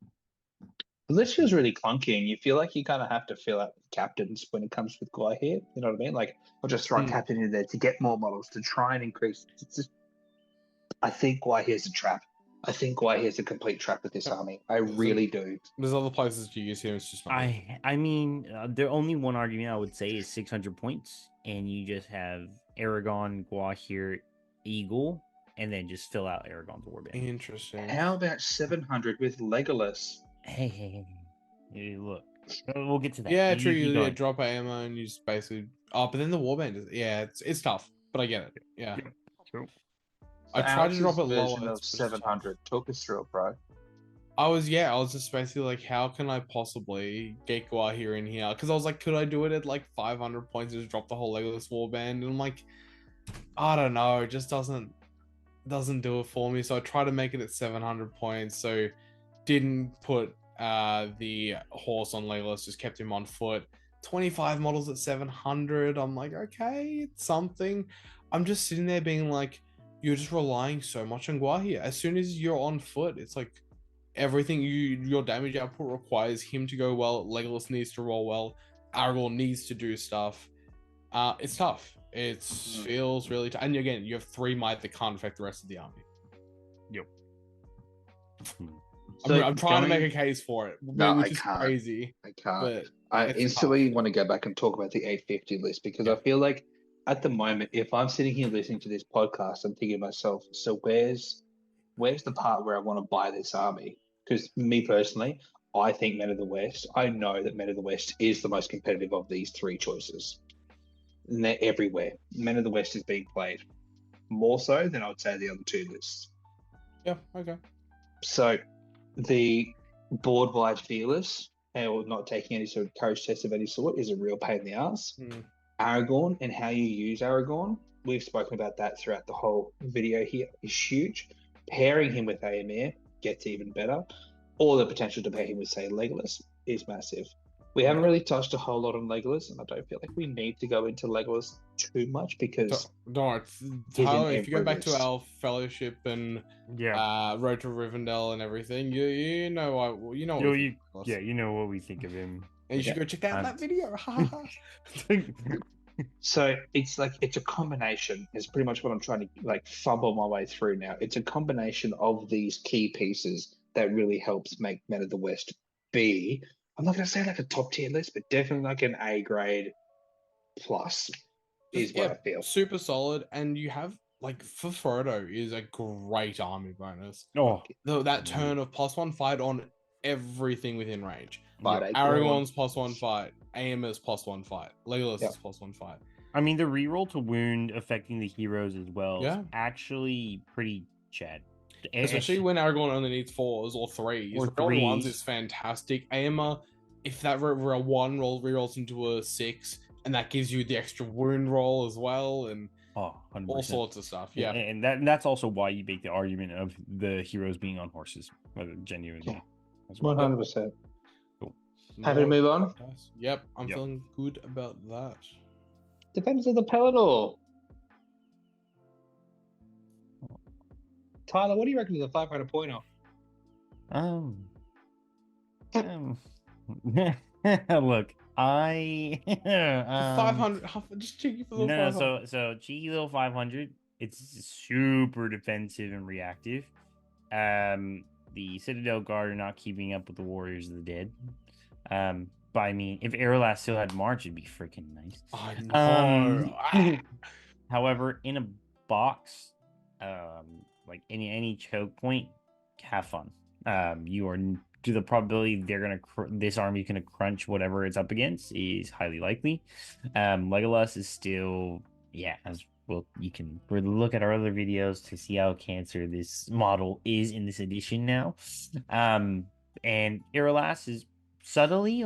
The list feels really clunky, and you feel like you kind of have to fill out captains when it comes with Gwaihir. You know what I mean? Like, I'll just throw a captain in there to get more models to try and increase. I think Gwaihir's a trap. I think Gwaihir's a complete trap with this army. I really do. There's other places to use him. It's just not. I mean, the only one argument I would say is 600 points, and you just have Aragorn, Gwaihir, Eagle, and then just fill out Aragorn's warband. Interesting. How about 700 with Legolas? Hey, look. We'll get to that. Yeah, true. You drop ammo and you just basically... Oh, but then the warband is... Yeah, it's tough, but I get it. Yeah. True. I tried to drop it lower. Of 700. Talk us through it, bro. I was just basically like, how can I possibly get Gwaihir in here? Because I was like, could I do it at like 500 points and just drop the whole Legolas warband? And I'm like, I don't know, it just doesn't do it for me. So I tried to make it at 700 points. So didn't put the horse on Legolas, just kept him on foot. 25 models at 700. I'm like, okay, it's something. I'm just sitting there being like, you're just relying so much on Gwaihir. As soon as you're on foot, it's like everything your damage output requires him to go well. Legolas needs to roll well. Aragorn needs to do stuff. It's tough. It feels really tough. And again, you have 3 might that can't affect the rest of the army. Yep. I'm trying to make a case for it, which is can't. crazy. I can't. But I it's instantly tough. want to go back and talk about the 850 list because I feel like at the moment, if I'm sitting here listening to this podcast, I'm thinking to myself, so where's the part where I want to buy this army? Because me personally, I think Men of the West, I know that Men of the West is the most competitive of these 3 choices. And they're everywhere. Men of the West is being played more so than I would say the other 2 lists. Yeah, okay. So the board-wide fearless, or not taking any sort of courage test of any sort, is a real pain in the ass. Aragorn and how you use Aragorn, we've spoken about that throughout the whole video here, is huge. Pairing him with Aemir gets even better. Or the potential to pair him with, say, Legolas is massive. We haven't really touched a whole lot on Legolas, and I don't feel like we need to go into Legolas too much because don't worry, Tyler, if you go back to our Fellowship and Road to Rivendell and everything, you know what you know what we think of him. And you should go check out that video. So it's a combination. It's pretty much what I'm trying to fumble my way through now. It's a combination of these key pieces that really helps make Men of the West be, I'm not going to say like a top tier list, but definitely like an A grade plus is what I feel. Super solid. And you have for Frodo is a great army bonus. That turn of +1 fight on everything within range. Aragorn's +1 fight, Aemir's +1 fight, Legolas is +1 fight. I mean, the reroll to wound affecting the heroes as well is actually pretty chad. Especially when Aragorn only needs 4s or 3s. Or Rolling 1s is fantastic. Aemir, if that 1 rerolls into a 6, and that gives you the extra wound roll as well, and 100%. all sorts of stuff. Yeah, and that's also why you make the argument of the heroes being on horses, genuinely. 100%. Cool. Happy to move on? Yep, I'm feeling good about that. Depends on the Pelennor. Tyler, what do you reckon is a 500 pointer? Look, I 500, just cheeky for the 500. So cheeky little 500. It's super defensive and reactive. The Citadel Guard are not keeping up with the Warriors of the Dead. But I mean, if Aralast still had March, it'd be freaking nice. I know. However, in a box, like any choke point, have fun. You are to the probability this army's gonna crunch whatever it's up against is highly likely. Legolas is still as well. You can look at our other videos to see how cancer this model is in this edition now. And Aralast is subtly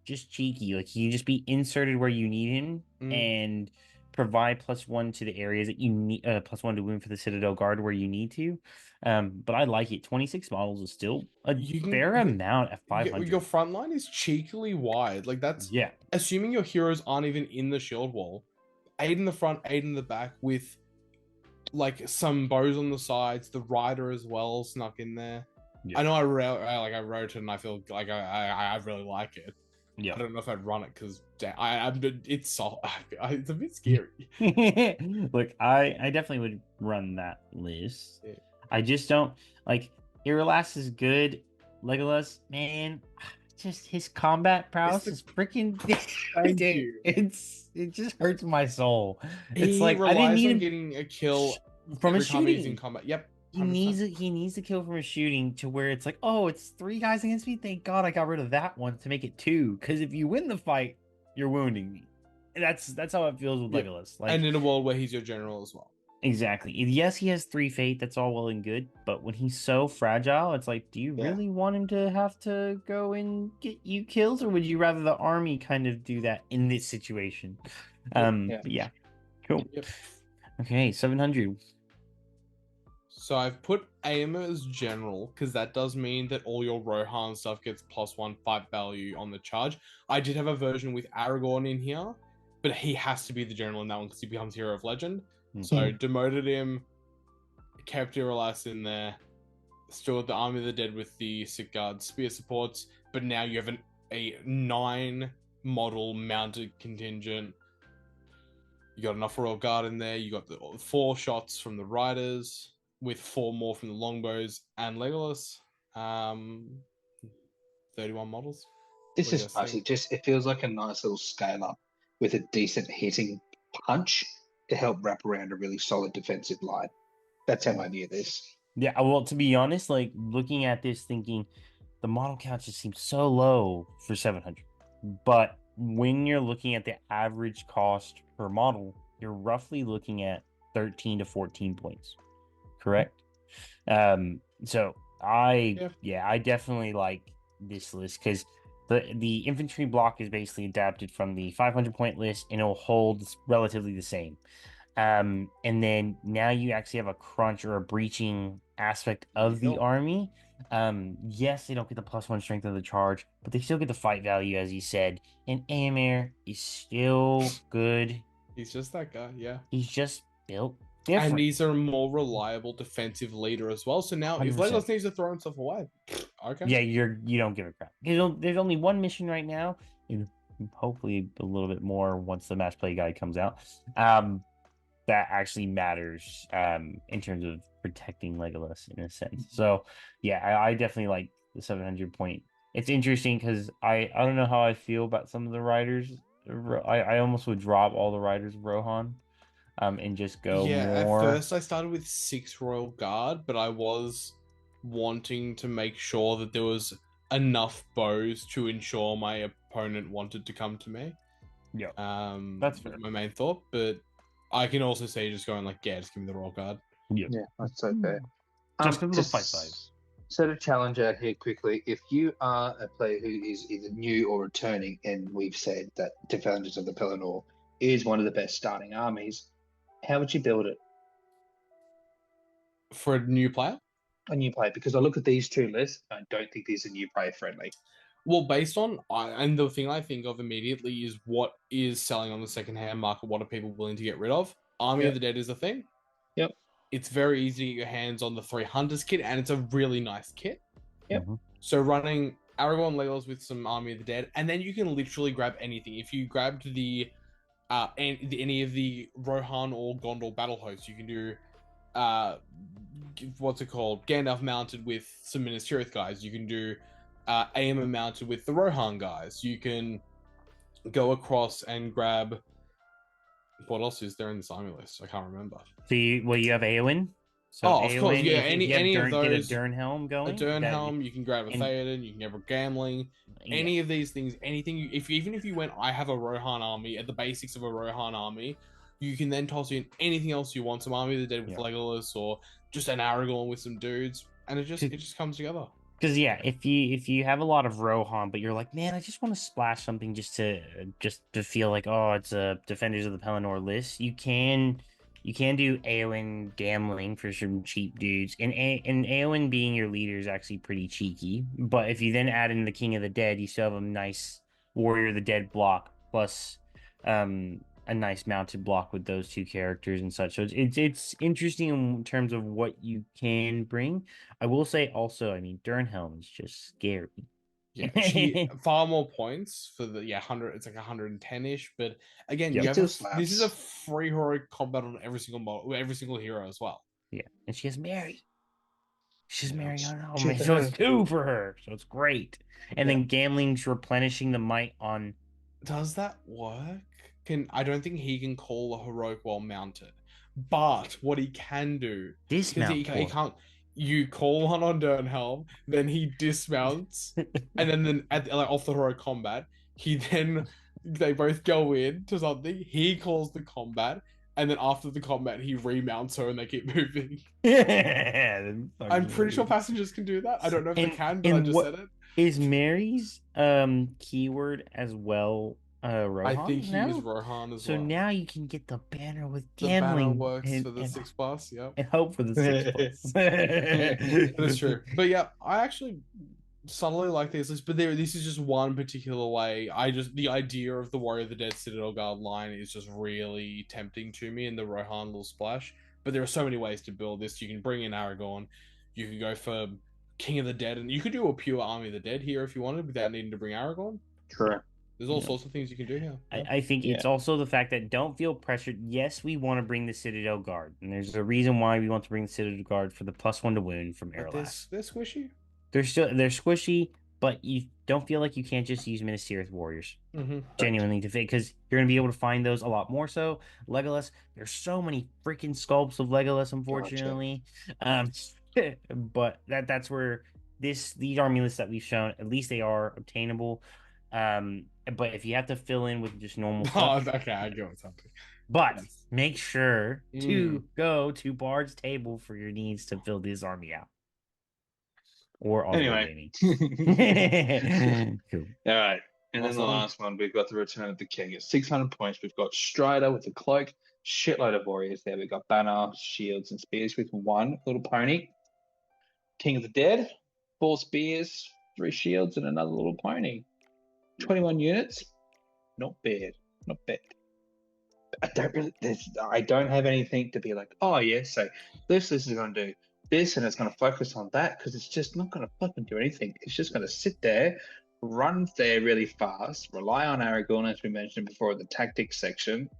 just cheeky. He can just be inserted where you need him and provide +1 to the areas that you need, +1 to wound for the Citadel Guard where you need to. But I like it. 26 models is still a fair amount at 500. Your front line is cheekily wide. That's assuming your heroes aren't even in the shield wall. 8 in the front, 8 in the back with some bows on the sides, the rider as well snuck in there. Yeah. I know I wrote it and I feel like I really like it. Yeah, I don't know if I'd run it because it's a bit scary. Look, I definitely would run that list. Yeah. I just don't Aralast is good. Legolas, man, just his combat prowess is freaking. It just hurts my soul. It's I didn't need him getting a kill from a shooting. He's in combat. Yep. 100%. He needs to kill from a shooting to where it's it's 3 guys against me. Thank God I got rid of that one to make it 2. Because if you win the fight, you're wounding me. That's how it feels with Legolas. And in a world where he's your general as well. Exactly. Yes, he has 3 fate. That's all well and good. But when he's so fragile, it's do you really want him to have to go and get you kills, or would you rather the army kind of do that in this situation? Yeah. Cool. Yep. Okay, 700. So I've put Aemir as general because that does mean that all your Rohan stuff gets +1 fight value on the charge. I did have a version with Aragorn in here, but he has to be the general in that one because he becomes Hero of Legend. Mhm. So demoted him, kept Irolas in there, still had the Army of the Dead with the Isengard spear supports, but now you have a 9 model mounted contingent. You got enough Royal Guard in there. You got the 4 shots from the Riders with 4 more from the Longbows and Legolas. 31 models. This What do you is guys nice. think? It feels like a nice little scale up with a decent hitting punch to help wrap around a really solid defensive line. That's how I view this. Yeah, well, to be honest, like looking at this, thinking the model count just seems so low for 700. But when you're looking at the average cost per model, you're roughly looking at 13 to 14 points. Correct? So I definitely like this list because the infantry block is basically adapted from the 500 point list and it'll hold relatively the same. And then now you actually have a crunch or a breaching aspect of the army. Yes, they don't get the +1 strength of the charge, but they still get the fight value, as you said. And Aemir is still good. He's just that guy, yeah. He's just built different. And he's a more reliable defensive leader as well. So now, if 100%. Legolas needs to throw himself away, okay. Yeah, you don't give a crap. There's only one mission right now, and hopefully a little bit more once the match play guide comes out. That actually matters in terms of protecting Legolas in a sense. So yeah, I definitely like the 700 point. It's interesting because I don't know how I feel about some of the riders. I almost would drop all the riders of Rohan and just go more. At first I started with 6 Royal Guard, but I was wanting to make sure that there was enough bows to ensure my opponent wanted to come to me. Yeah, that's my main thought, but I can also say just going like, yeah, just give me the Royal Guard. Yeah, that's so fair. Just because of the fight size. Set a challenge out here quickly. If you are a player who is either new or returning, and we've said that Defenders of the Pelennor is one of the best starting armies, how would you build it? For a new player? A new player, because I look at these 2 lists, I don't think these are new player friendly. Well, based on, and the thing I think of immediately is what is selling on the second-hand market, what are people willing to get rid of? Army of the Dead is a thing. Yep. It's very easy to get your hands on the 3 Hunters kit, and it's a really nice kit. Yep. Mm-hmm. So running Aragorn Legolas with some Army of the Dead, and then you can literally grab anything. If you grabbed any of the Rohan or Gondor battle hosts, you can do what's it called? Gandalf mounted with some Minas Tirith guys. You can do Aemir mounted with the Rohan guys. You can go across and grab. What else is there in this army list? I can't remember. So you have Eowyn. So of Eowyn, course, yeah. Any of those, get a Durnhelm going. A Durnhelm, you can grab a Theoden, you can grab a Gamling. Yeah. Any of these things, anything. Even if you went, I have a Rohan army at the basics of a Rohan army. You can then toss in anything else you want. Some Army of the Dead with Legolas, or just an Aragorn with some dudes, and it just comes together. Because if you have a lot of Rohan, but you're like, man, I just want to splash something just to feel like, oh, it's a Defenders of the Pelennor list. You can do Eowyn Gamling for some cheap dudes, and Eowyn being your leader is actually pretty cheeky. But if you then add in the King of the Dead, you still have a nice Warrior of the Dead block plus a nice mounted block with those 2 characters and such. So it's interesting in terms of what you can bring. I will say also, I mean, Durnhelm is just scary. Yeah, she far more points for the 100. It's like 110-ish, but again, this is a free heroic combat on every single model, every single hero as well. Yeah, and she has Mary. She's Mary. I don't know, so it's 2 for her, so it's great. And then Gamling's replenishing the might on. Does that work? I don't think he can call a heroic while mounted, but what he can do dismount. He can't. You call one on Durnhelm, then he dismounts, and then off the heroic combat, they both go in to something. He calls the combat, and then after the combat, he remounts her, and they keep moving. I'm pretty sure passengers can do that. I don't know if they can, but I just said it. Is Mary's keyword as well? Rohan I think he now? is Rohan as so well. So now you can get the banner with the Gamling. Banner works for the 6+, yep. And hope for the 6+. That's true. But yeah, I actually subtly like this list, but this is just one particular way. The idea of the Warrior of the Dead Citadel Guard line is just really tempting to me in the Rohan little splash. But there are so many ways to build this. You can bring in Aragorn, you can go for King of the Dead, and you could do a pure Army of the Dead here if you wanted without needing to bring Aragorn. True. There's all sorts of things you can do here. I think it's also the fact that don't feel pressured. Yes, we want to bring the Citadel Guard, and there's a reason why we want to bring the Citadel Guard for the +1 to wound from Airlass. They're squishy. They're squishy, but you don't feel like you can't just use Minas Tirith warriors genuinely to fit, because you're gonna be able to find those a lot more. So Legolas, there's so many freaking sculpts of Legolas, unfortunately. But that's where these army lists that we've shown, at least they are obtainable. But if you have to fill in with just normal stuff, okay, I get what's happening. But make sure to go to Bard's table for your needs to fill this army out. Or anyway. Cool. All right. And then the last one, we've got the Return of the King. At 600 points, we've got Strider with a cloak, shitload of warriors there. We've got banner, shields, and spears with one little pony. King of the Dead, 4 spears, 3 shields, and another little pony. 21 units, not bad, not bad. I don't have anything to be like, oh yeah, so this is going to do this, and it's going to focus on that, because it's just not going to fucking do anything. It's just going to sit there, run there really fast, rely on Aragorn, as we mentioned before in the tactics section.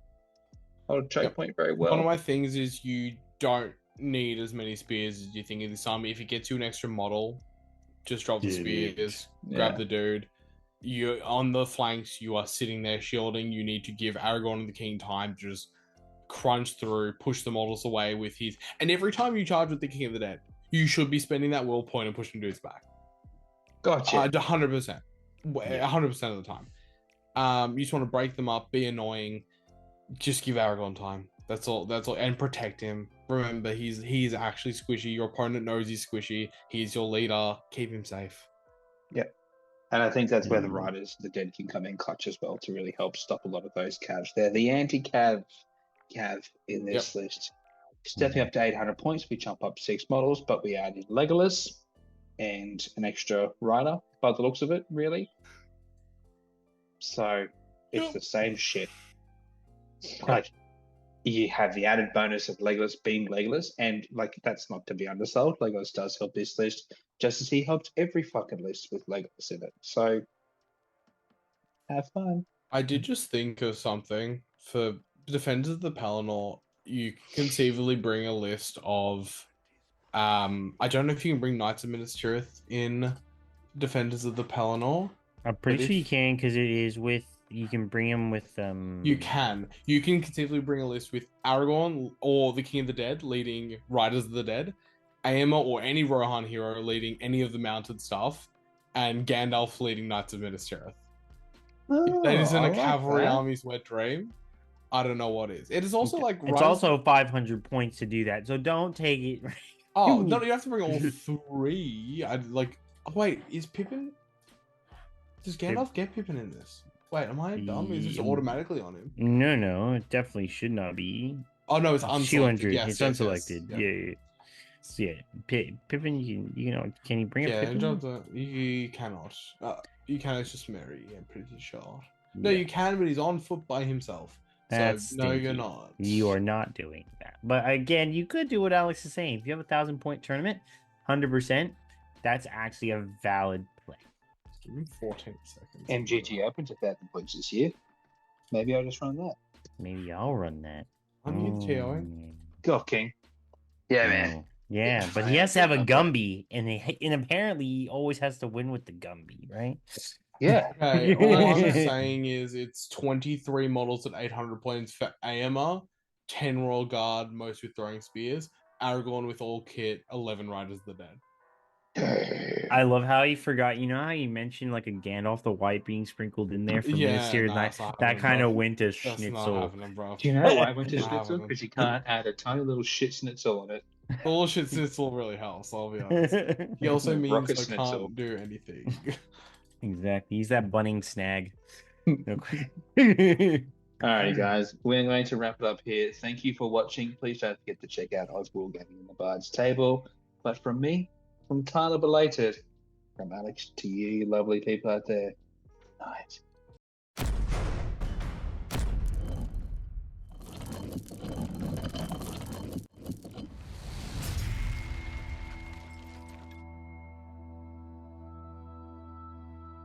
Hold choke point very well. One of my things is you don't need as many spears as you think in this army. If it gets you an extra model, just drop the spears, grab the dude. You on the flanks, you are sitting there shielding. You need to give Aragorn and the King time to just crunch through, push the models away with his. And every time you charge with the King of the Dead, you should be spending that will point and pushing dudes back. Gotcha. 100%, 100% of the time. You just want to break them up, be annoying, just give Aragorn time. That's all. And protect him. Remember, he's actually squishy. Your opponent knows he's squishy. He's your leader. Keep him safe. Yep. And I think that's where the Riders, the Dead, can come in clutch as well to really help stop a lot of those cavs. They're the anti-cav in this list. Stepping up to 800 points, we jump up 6 models, but we added Legolas and an extra rider by the looks of it, really. So it's the same shit. Like, you have the added bonus of Legolas being Legolas, and like, that's not to be undersold. Legolas does help this list, just as he helps every fucking list with Legolas in it. So have fun. I did just think of something for Defenders of the Pelennor. You can conceivably bring a list of I don't know if you can bring Knights of Minas Tirith in Defenders of the Pelennor. I'm pretty sure you can, because it is with, you can bring them with You can conceivably bring a list with Aragorn or the King of the Dead leading Riders of the Dead, Aemma or any Rohan hero leading any of the mounted stuff, and Gandalf leading Knights of Minas Tirith. If that isn't a cavalry army's wet dream, I don't know what is. It is also like it's also 500 points to do that, so don't take it. Oh no, you have to bring all 3. Wait, is Pippin? Does Gandalf get Pippin in this? Wait, am I dumb? Is this automatically on him? No, it definitely should not be. Oh no, it's unselected. 200. Yes, it's unselected. Yes. Yeah. Pippin, you know, can you bring a Pippin? You cannot. You can. It's just Mary. I'm pretty sure. No, you can, but he's on foot by himself. That's so, no, you're not. You are not doing that. But again, you could do what Alex is saying. If you have a 1,000-point tournament, 100%, that's actually a valid play. Give me 14 seconds. MGG opens 1,000 points this year. Maybe I'll just run that. Maybe I'll run that. I'm TOing. Go, King. Yeah, man. Yeah, but he has to have a Gumby, and apparently he always has to win with the Gumby, right? Yeah. Okay, all I'm saying is it's 23 models at 800 points for Aemma, 10 Royal Guard, most with throwing spears, Aragorn with all kit, 11 Riders of the Dead. I love how he forgot. You know how you mentioned like a Gandalf the White being sprinkled in there from this year? That kind of went to Schnitzel. Do you know why it went to Schnitzel? Because you can't add a tiny little shit Schnitzel on it. The little shit Schnitzel really helps, I'll be honest. He also means I can't do anything. Exactly. He's that bunning snag. Alrighty, guys. We're going to wrap it up here. Thank you for watching. Please don't forget to check out Oswald Gaming in the Bard's Table. But from me, from Tyler Belated, from Alex to you, lovely people out there. Night.